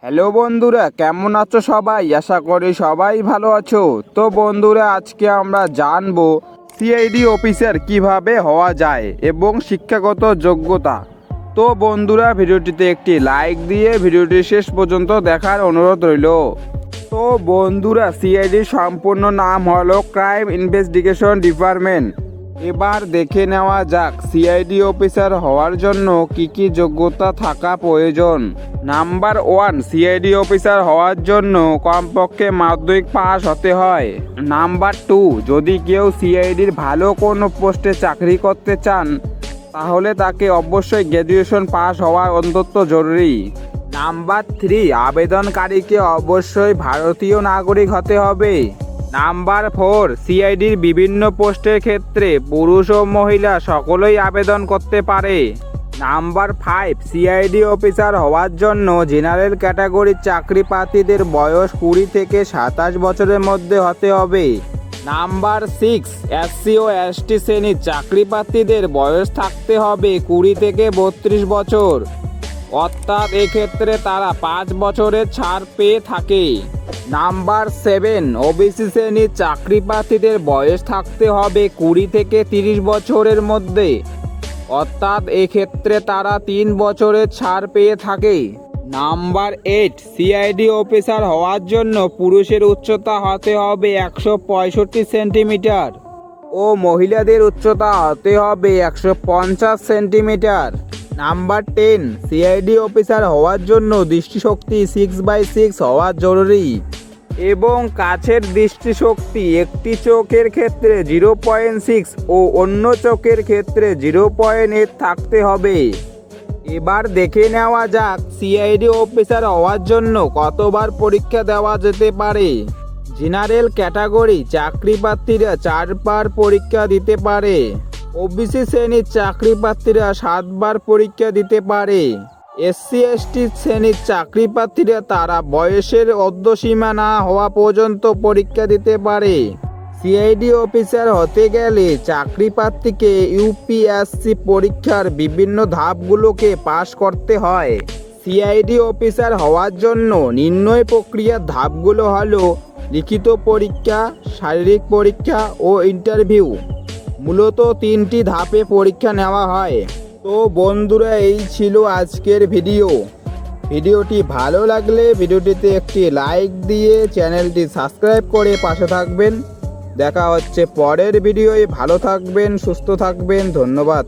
Hello বন্ধুরা, কেমন আছো সবাই? আশা করি সবাই ভালো আছো। তো বন্ধুরা, আজকে আমরা জানবো সিআইডি অফিসার কিভাবে হওয়া যায় এবং শিক্ষাগত যোগ্যতা। তো বন্ধুরা, ভিডিওটিতে একটি লাইক দিয়ে ভিডিওটি শেষ পর্যন্ত দেখার অনুরোধ রইল। তো বন্ধুরা, সিআইডির সম্পূর্ণ নাম হলো ক্রাইম ইনভেস্টিগেশন ডিপার্টমেন্ট। এবার দেখে নেওয়া যাক সিআইডি অফিসার হওয়ার জন্য কি কি যোগ্যতা থাকা প্রয়োজন। নাম্বার 1, সিআইডি অফিসার হওয়ার জন্য কমপক্ষে মাধ্যমিক পাস হতে হয়। নাম্বার 2, যদি কেউ সিআইডির ভালো কোনো পোস্টে চাকরি করতে চান তাহলে তাকে অবশ্যই গ্র্যাজুয়েশন পাস হওয়া অন্তত জরুরি। নাম্বার 3, আবেদনকারীকে অবশ্যই ভারতীয় নাগরিক হতে হবে। নাম্বার 4, সিআইডির বিভিন্ন পোস্টের ক্ষেত্রে পুরুষ ও মহিলা সকলেই আবেদন করতে পারে। নাম্বার 5, সিআইডি অফিসার হওয়ার জন্য জেনারেল ক্যাটাগরির চাকরি প্রার্থীদের বয়স 20 থেকে 27 বছরের মধ্যে হতে হবে। নাম্বার 6, এসসি ও এসটি শ্রেণীর চাকরি প্রার্থীদের বয়স থাকতে হবে 20 থেকে 32 বছর, অর্থাৎ এক্ষেত্রে তারা 5 বছরের ছাড় পেয়ে থাকে। নাম্বার 7, ওবিসি শ্রেণীর চাকরি প্রার্থীদের বয়স থাকতে হবে 20 থেকে 30 বছরের মধ্যে, অর্থাৎ এক্ষেত্রে তারা 3 বছরের ছাড় পেয়ে থাকে। নাম্বার 8, সিআইডি অফিসার হওয়ার জন্য পুরুষের উচ্চতা হতে হবে 165 সেন্টিমিটার ও মহিলাদের উচ্চতা হতে হবে 150 সেন্টিমিটার। নাম্বার 10, সিআইডি অফিসার হওয়ার জন্য দৃষ্টিশক্তি 6/6 হওয়া জরুরি এবং কাছের দৃষ্টিশক্তি একটি চোখের ক্ষেত্রে 0.6 ও অন্য চোখের ক্ষেত্রে 0.8 থাকতে হবে। এবার দেখে নেওয়া যাক সিআইডি অফিসার হওয়ার জন্য কতবার পরীক্ষা দেওয়া যেতে পারে। জেনারেল ক্যাটাগরি চাকরি প্রার্থীরা 4 বার পরীক্ষা দিতে পারে। ওবিসি শ্রেণীর চাকরি প্রার্থীরা 7 বার পরীক্ষা দিতে পারে। এসসি এসটি শ্রেণীর চাকরি প্রার্থীরা তারা বয়সের ঊর্ধ্বসীমা না হওয়া পর্যন্ত পরীক্ষা দিতে পারে। সিআইডি অফিসার হতে গেলে চাকরি প্রার্থীকে ইউপিএসসি পরীক্ষার বিভিন্ন ধাপগুলোকে পাশ করতে হয়। সিআইডি অফিসার হওয়ার জন্য নির্ণয় প্রক্রিয়ার ধাপগুলো হলো লিখিত পরীক্ষা, শারীরিক পরীক্ষা ও ইন্টারভিউ। মূলত 3টি ধাপে পরীক্ষা নেওয়া হয়। তো বন্ধুরা, এই ছিল আজকের ভিডিওটি ভালো লাগলে ভিডিওটিতে একটি লাইক দিয়ে চ্যানেলটি সাবস্ক্রাইব করে পাশে থাকবেন। দেখা হচ্ছে পরের ভিডিওয়। ভালো থাকবেন, সুস্থ থাকবেন, ধন্যবাদ।